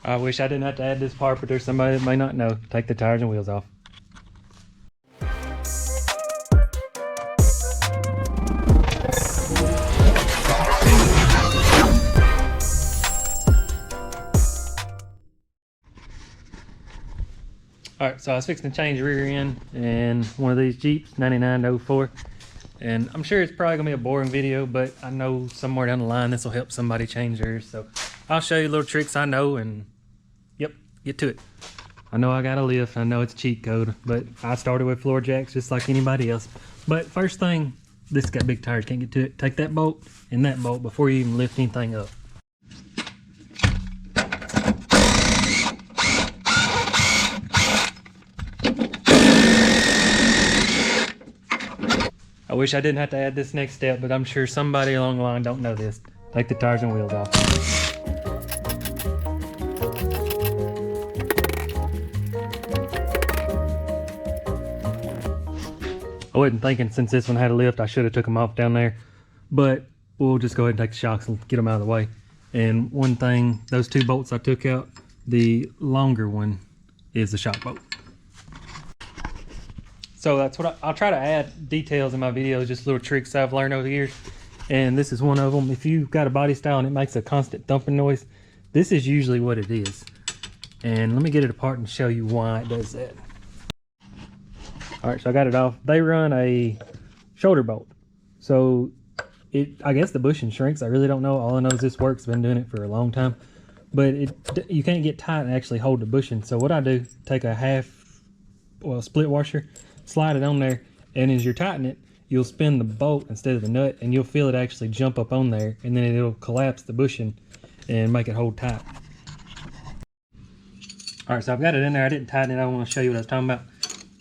I wish I didn't have to add this part, but there's somebody that may not know. Take the tires and wheels off. Alright, so I was fixing to change the rear end in one of these Jeeps, 99-04. And I'm sure it's probably gonna be a boring video, but I know somewhere down the line this will help somebody change theirs. So I'll show you little tricks I know and yep, get to it. I know I got a lift, I know it's cheat code, but I started with floor jacks just like anybody else. But first thing, this got big tires, can't get to it. Take that bolt and that bolt before you even lift anything up. I wish I didn't have to add this next step, but I'm sure somebody along the line don't know this. Take the tires and wheels off. I wasn't thinking since this one had a lift, I should have took them off down there, but we'll just go ahead and take the shocks and get them out of the way. And one thing, those two bolts I took out, the longer one is the shock bolt. So that's what I'll try to add details in my videos, just little tricks I've learned over the years. And this is one of them. If you've got a body style and it makes a constant thumping noise, this is usually what it is. And let me get it apart and show you why it does that. All right, so I got it off. They run a shoulder bolt. So I guess the bushing shrinks. I really don't know. All I know is this works. Been doing it for a long time. But you can't get tight and actually hold the bushing. So what I do, take a split washer, slide it on there, and as you're tightening it, you'll spin the bolt instead of the nut, and you'll feel it actually jump up on there, and then it'll collapse the bushing and make it hold tight. All right, so I've got it in there. I didn't tighten it. I want to show you what I was talking about.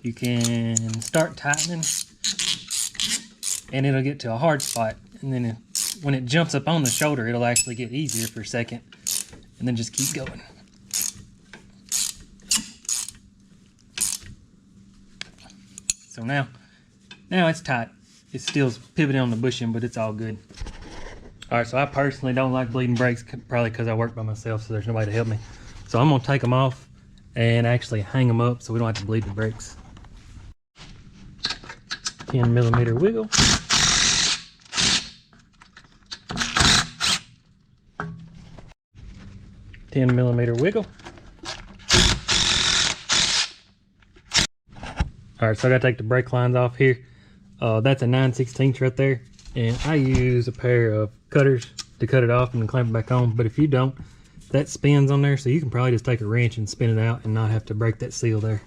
You can start tightening, and it'll get to a hard spot, and then when it jumps up on the shoulder, it'll actually get easier for a second, and then just keep going. So now it's tight. It's still pivoting on the bushing, but it's all good. All right, so I personally don't like bleeding brakes, probably because I work by myself, so there's nobody to help me. So I'm gonna take them off and actually hang them up so we don't have to bleed the brakes. 10mm wiggle. .10mm All right, so I gotta take the brake lines off here. That's a 9/16 right there. And I use a pair of cutters to cut it off and then clamp it back on. But if you don't, that spins on there, so you can probably just take a wrench and spin it out and not have to break that seal there.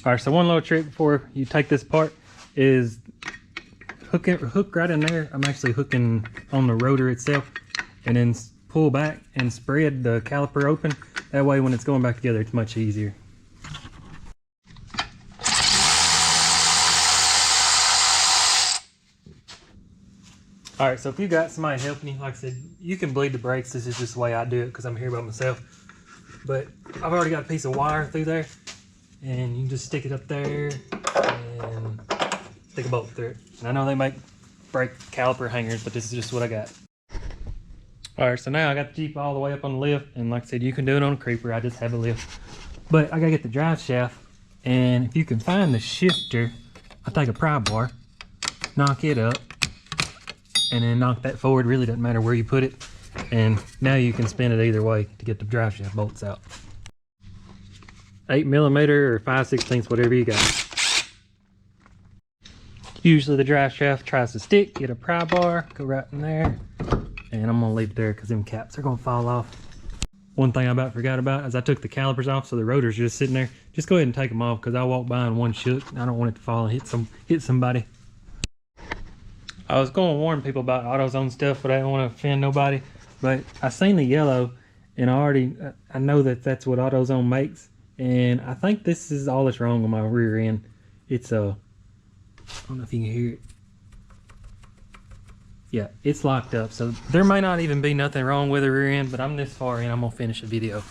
All right, so one little trick before you take this apart is hook right in there. I'm actually hooking on the rotor itself, and then pull back and spread the caliper open. That way when it's going back together, it's much easier. All right, so if you got somebody helping you, like I said, you can bleed the brakes. This is just the way I do it because I'm here by myself. But I've already got a piece of wire through there, and you can just stick it up there and stick a bolt through it. And I know they make brake caliper hangers, but this is just what I got. All right, so now I got the Jeep all the way up on the lift, and like I said, you can do it on a creeper. I just have a lift. But I gotta get the drive shaft, and if you can find the shifter, I take a pry bar, knock it up, and then knock that forward. Really doesn't matter where you put it. And now you can spin it either way to get the drive shaft bolts out. 8mm or 5/16, whatever you got. Usually the drive shaft tries to stick, get a pry bar, go right in there. And I'm gonna leave it there because them caps are gonna fall off. One thing I about forgot about is I took the calipers off, so the rotor's just sitting there. Just go ahead and take them off because I walked by and one shook. I don't want it to fall and hit somebody. I was gonna warn people about AutoZone stuff, but I didn't want to offend nobody. But I seen the yellow, and I know that that's what AutoZone makes, and I think this is all that's wrong on my rear end. It's I don't know if you can hear it. Yeah, it's locked up, so there may not even be nothing wrong with the rear end, but I'm this far in, I'm gonna finish the video.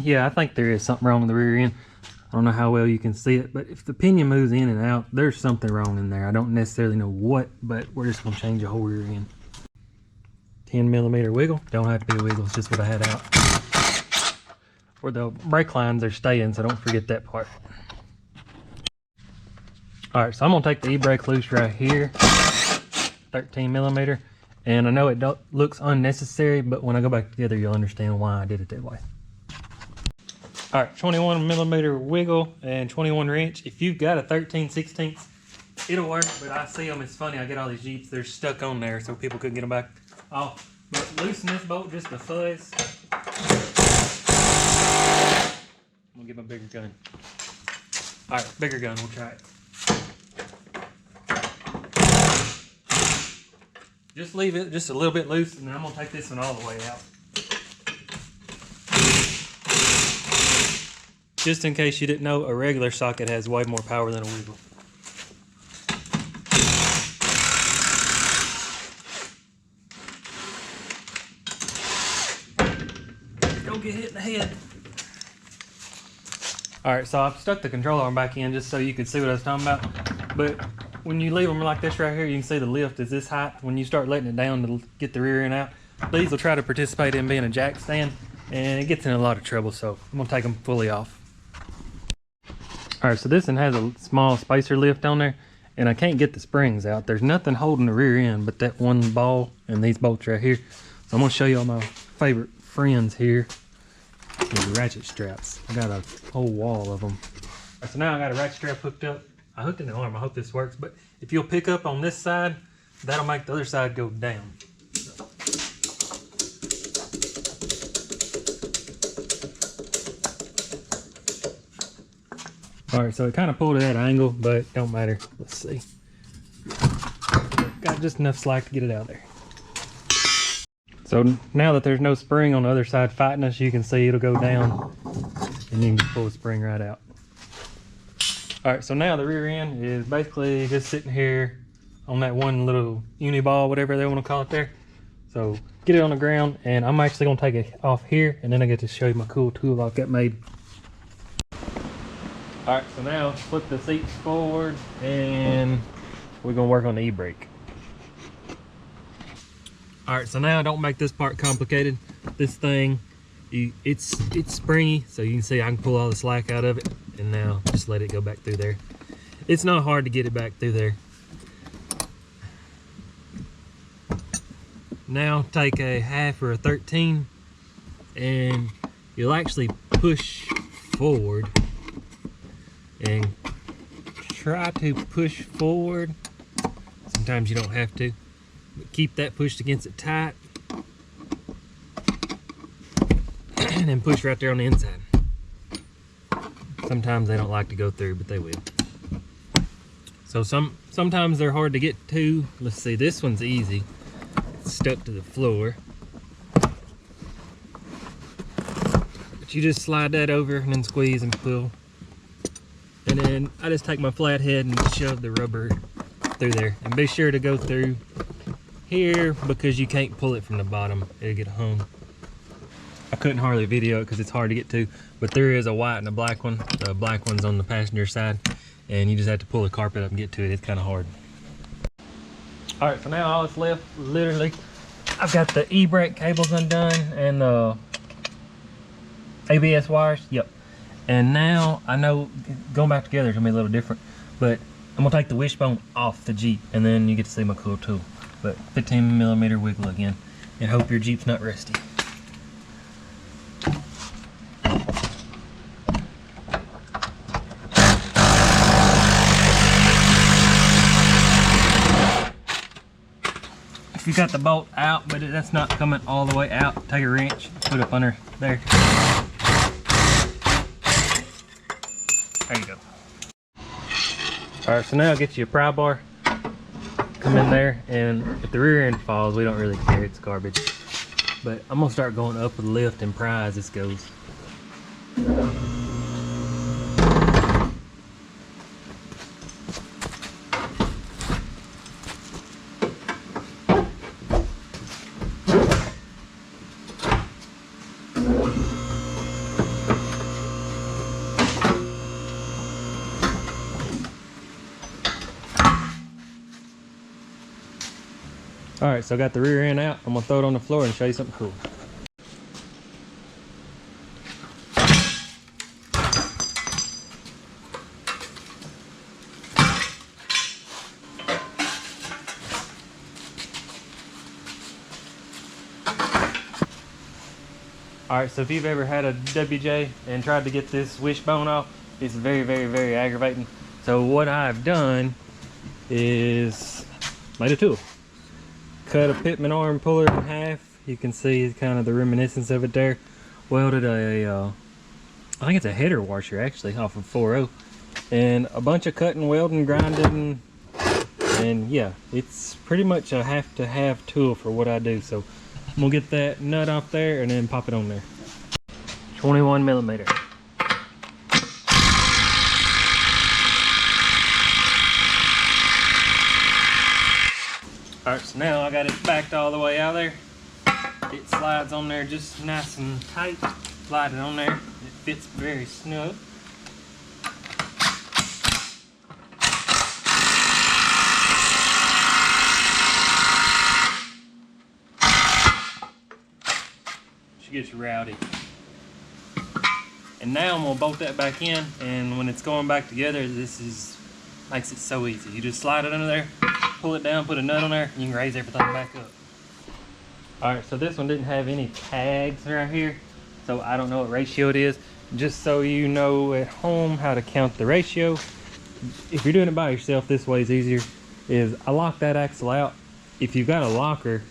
Yeah, I think there is something wrong with the rear end. I don't know how well you can see it, but if the pinion moves in and out, there's something wrong in there. I don't necessarily know what, but we're just gonna change the whole rear end. 10mm wiggle. Don't have to be a wiggle, it's just what I had out. Where the brake lines are staying, so don't forget that part. Alright, so I'm gonna take the e-brake loose right here. 13mm. And I know it looks unnecessary, but when I go back together, you'll understand why I did it that way. Alright, 21mm wiggle and 21 wrench. If you've got a 13/16, it'll work, but I see them, it's funny, I get all these Jeeps, they're stuck on there so people couldn't get them back off. But loosen this bolt just a fuzz. I'm gonna get my bigger gun. Alright, bigger gun, we'll try it. Just leave it just a little bit loose, and then I'm gonna take this one all the way out. Just in case you didn't know, a regular socket has way more power than a wiggle. Don't get hit in the head. Alright, so I've stuck the control arm back in just so you could see what I was talking about. But when you leave them like this right here, you can see the lift is this height. When you start letting it down to get the rear end out, these will try to participate in being a jack stand, and it gets in a lot of trouble, so I'm gonna take them fully off. Alright, so this one has a small spacer lift on there, and I can't get the springs out. There's nothing holding the rear end but that one ball and these bolts right here. So I'm gonna show you all my favorite friends here. The ratchet straps. I got a whole wall of them. Right, so now I got a ratchet strap hooked up. I hooked in the arm, I hope this works, but if you'll pick up on this side, that'll make the other side go down. Alright, so it kind of pulled at that angle, but don't matter. Let's see. Got just enough slack to get it out of there. So now that there's no spring on the other side fighting us, you can see it'll go down and you can pull the spring right out. Alright, so now the rear end is basically just sitting here on that one little uni ball, whatever they want to call it there. So get it on the ground, and I'm actually going to take it off here, and then I get to show you my cool tool I've got made. Alright, so now flip the seats forward, and we're going to work on the e-brake. Alright, so now don't make this part complicated. This thing, it's springy, so you can see I can pull all the slack out of it, and now just let it go back through there. It's not hard to get it back through there. Now take a half or a 13, and you'll actually push forward and try to push forward. Sometimes you don't have to, but keep that pushed against it tight, and then push right there on the inside. Sometimes they don't like to go through, but they will. So sometimes they're hard to get to. Let's see, this one's easy. It's stuck to the floor. But you just slide that over and then squeeze and pull. And then I just take my flathead and shove the rubber through there. And be sure to go through here because you can't pull it from the bottom. It'll get hung. I couldn't hardly video it because it's hard to get to, but there is a white and a black one. The black one's on the passenger side, and you just have to pull the carpet up and get to it. It's kind of hard. All right, so now all that's left, literally, I've got the e-brake cables undone and the ABS wires. Yep. And now I know going back together is gonna be a little different, but I'm gonna take the wishbone off the Jeep, and then you get to see my cool tool. But 15mm wiggle again, and hope your Jeep's not rusty. If you got the bolt out, but that's not coming all the way out, take a wrench, put it up under there. There you go. Alright, so now I'll get you a pry bar. Come in there, and if the rear end falls, we don't really care, it's garbage. But I'm gonna start going up with lift and pry as this goes. All right, so I got the rear end out. I'm gonna throw it on the floor and show you something cool. All right, so if you've ever had a WJ and tried to get this wishbone off, it's very, very, very aggravating. So what I've done is made a tool. Cut a pitman arm puller in half. You can see kind of the reminiscence of it there. Welded a, I think it's a header washer actually, off of 4.0. And a bunch of cutting, welding, grinding. And yeah, it's pretty much a have-to-have tool for what I do. So I'm gonna get that nut off there and then pop it on there. 21 millimeter. All right, so now I got it backed all the way out there. It slides on there just nice and tight. Slide it on there. It fits very snug. She gets rowdy. And now I'm gonna bolt that back in, and when it's going back together, makes it so easy. You just slide it under there, pull it down, put a nut on there, and you can raise everything back up. All right, so this one didn't have any tags right here, so I don't know what ratio it is. Just so you know at home how to count the ratio. If you're doing it by yourself, this way is easier. Is I lock that axle out. If you've got a locker,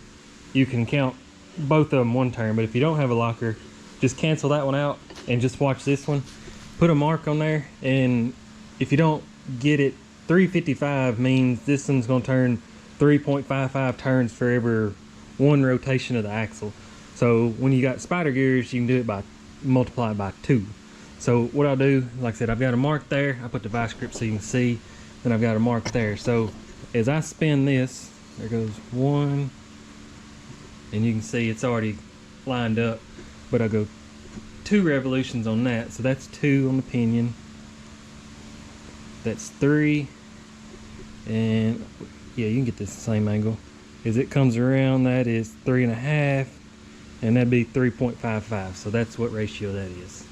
you can count both of them one turn, but if you don't have a locker, just cancel that one out and just watch this one. Put a mark on there, and if you don't get it, 355 means this one's gonna turn 3.55 turns for every one rotation of the axle. So when you got spider gears, you can do it by multiplied by 2. So what I'll do, like I said, I've got a mark there. I put the vice grip so you can see. Then I've got a mark there. So as I spin this, there goes 1, and you can see it's already lined up. But I go 2 revolutions on that, so that's 2 on the pinion. That's 3, and yeah, you can get this the same angle. As it comes around, that is 3.5, and that'd be 3.55. So that's what ratio that is.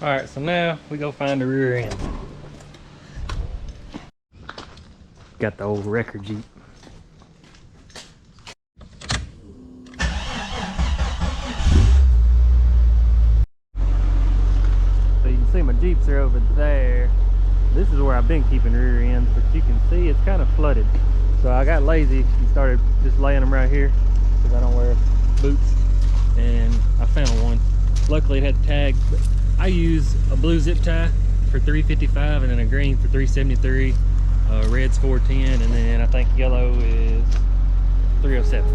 All right, so now we go find the rear end. Got the old wrecker Jeep. So you can see my Jeeps are over there. This is where I've been keeping rear ends, but you can see it's kind of flooded. So I got lazy and started just laying them right here because I don't wear boots. And I found one. Luckily it had the tag, but I use a blue zip tie for $355 and then a green for $373. Red's $410, and then I think yellow is $307.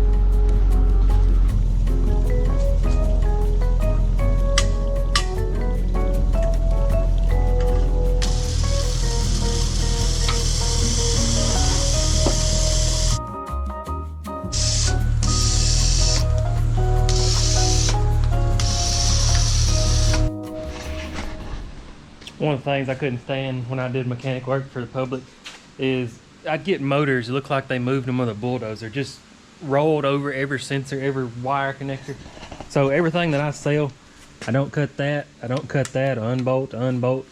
One of the things I couldn't stand when I did mechanic work for the public is I'd get motors that look like they moved them with a bulldozer, just rolled over every sensor, every wire connector. So everything that I sell, I don't cut that, I don't cut that, unbolt,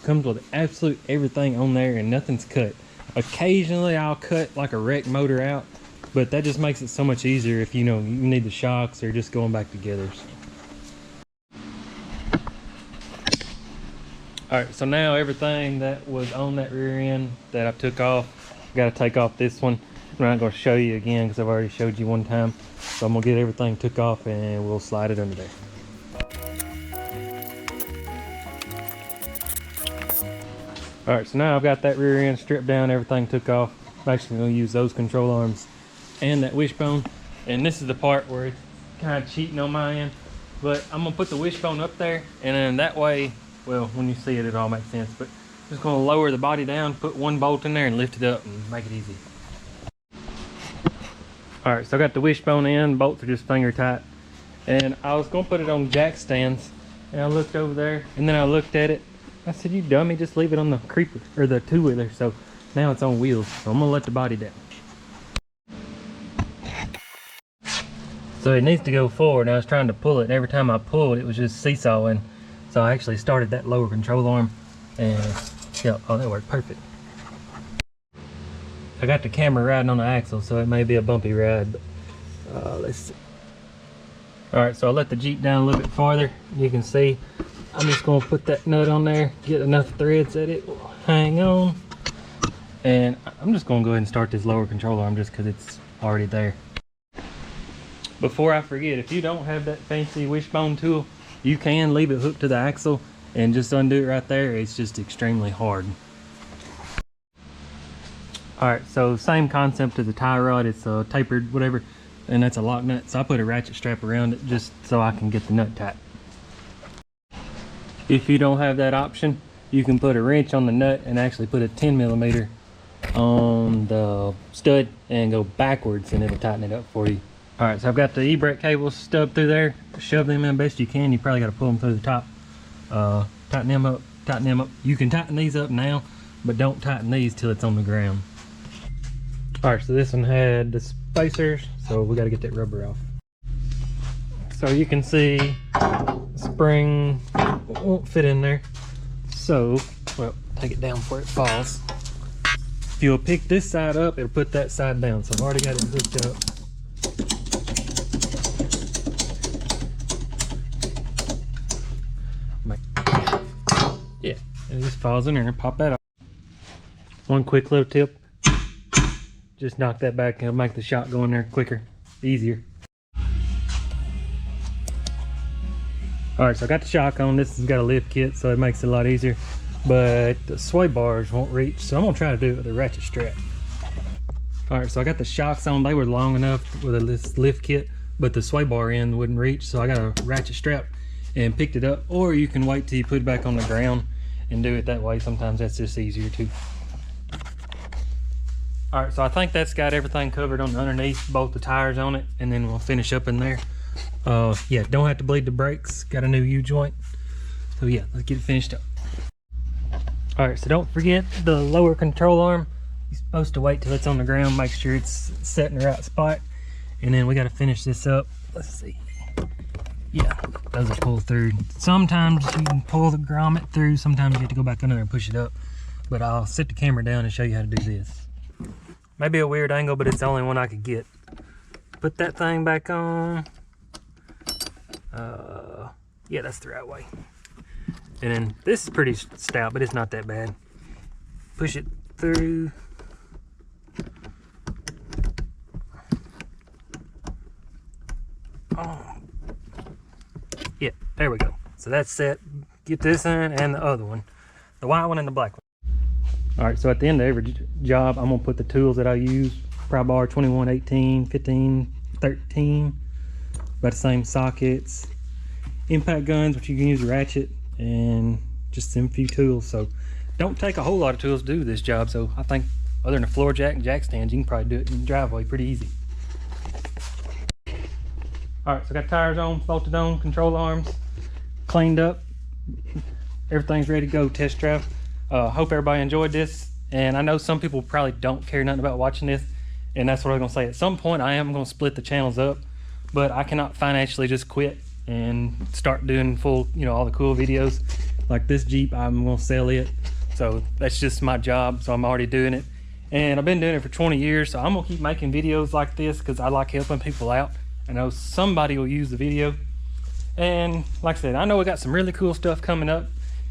comes with absolute everything on there and nothing's cut. Occasionally I'll cut like a wrecked motor out, but that just makes it so much easier if you know you need the shocks or just going back together. All right, so now everything that was on that rear end that I took off, got to take off this one. I'm not going to show you again because I've already showed you one time. So I'm going to get everything took off and we'll slide it under there. All right, so now I've got that rear end stripped down, everything took off. I'm actually going to use those control arms and that wishbone. And this is the part where it's kind of cheating on my end. But I'm going to put the wishbone up there, and then that way, well, when you see it, it all makes sense. But just going to lower the body down, put one bolt in there and lift it up and make it easy. All right, so I got the wishbone in, bolts are just finger tight. And I was going to put it on jack stands, and I looked over there, and then I looked at it, I said, you dummy, just leave it on the creeper or the two-wheeler. So now it's on wheels. So I'm gonna let the body down. So it needs to go forward. I was trying to pull it, and every time I pulled, it was just seesawing. So I actually started that lower control arm, and yeah, oh, that worked perfect. I got the camera riding on the axle, so it may be a bumpy ride, but let's see. All right, so I let the Jeep down a little bit farther. You can see I'm just gonna put that nut on there, get enough threads that it will hang on, and I'm just gonna go ahead and start this lower control arm just because it's already there. Before I forget, if you don't have that fancy wishbone tool, you can leave it hooked to the axle and just undo it right there. It's just extremely hard. All right, so same concept as a tie rod. It's tapered, whatever, and that's a lock nut. So I put a ratchet strap around it just so I can get the nut tight. If you don't have that option, you can put a wrench on the nut and actually put a 10mm on the stud and go backwards, and it'll tighten it up for you. All right, so I've got the e-brake cables stubbed through there. Shove them in best you can. You probably got to pull them through the top. Tighten them up, tighten them up. You can tighten these up now, but don't tighten these till it's on the ground. All right, so this one had the spacers, so we got to get that rubber off. So you can see spring won't fit in there. So, well, take it down before it falls. If you'll pick this side up, it'll put that side down. So I've already got it hooked up. Yeah, and it just falls in there and pop that off. One quick little tip, just knock that back and it'll make the shot go in there quicker, easier. All right, so I got the shock on. This has got a lift kit, so it makes it a lot easier, but the sway bars won't reach, so I'm gonna try to do it with a ratchet strap. All right, so I got the shocks on. They were long enough with this lift kit, but the sway bar end wouldn't reach, so I got a ratchet strap and picked it up. Or you can wait till you put it back on the ground and do it that way. Sometimes that's just easier too. All right, so I think that's got everything covered on underneath, both the tires on it, and then we'll finish up in there. Yeah, don't have to bleed the brakes. Got a new U-joint. So yeah, let's get it finished up. All right, so don't forget the lower control arm. You're supposed to wait till it's on the ground, make sure it's set in the right spot, and then we got to finish this up. Let's see. Yeah, those will pull through. Sometimes you can pull the grommet through, sometimes you have to go back under there and push it up. But I'll set the camera down and show you how to do this. Maybe a weird angle, but it's the only one I could get. Put that thing back on. Yeah, that's the right way. And then this is pretty stout, but it's not that bad. Push it through. Oh. Yeah, there we go. So that's set. Get this in and the other one. The white one and the black one. All right, so at the end of every job, I'm gonna put the tools that I use. Pry bar 21, 18, 15, 13. About the same sockets. Impact guns, which you can use a ratchet, and just some few tools. So don't take a whole lot of tools to do this job. So I think other than a floor jack and jack stands, you can probably do it in the driveway pretty easy. All right, so I got tires on, bolted on, control arms cleaned up. Everything's ready to go, test drive. Hope everybody enjoyed this. And I know some people probably don't care nothing about watching this, and that's what I'm gonna say. At some point, I am gonna split the channels up, but I cannot financially just quit and start doing full, you know, all the cool videos. Like this Jeep, I'm gonna sell it. So that's just my job, so I'm already doing it. And I've been doing it for 20 years, so I'm gonna keep making videos like this because I like helping people out. I know somebody will use the video. And like I said, I know we got some really cool stuff coming up.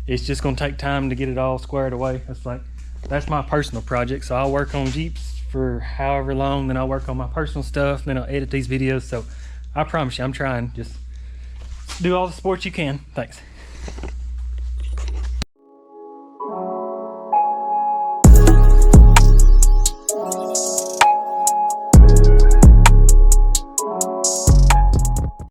It's just gonna take time to get it all squared away. That's my personal project. So I'll work on Jeeps for however long, then I'll work on my personal stuff, then I'll edit these videos. So I promise you, I'm trying. Just do all the sports you can. Thanks.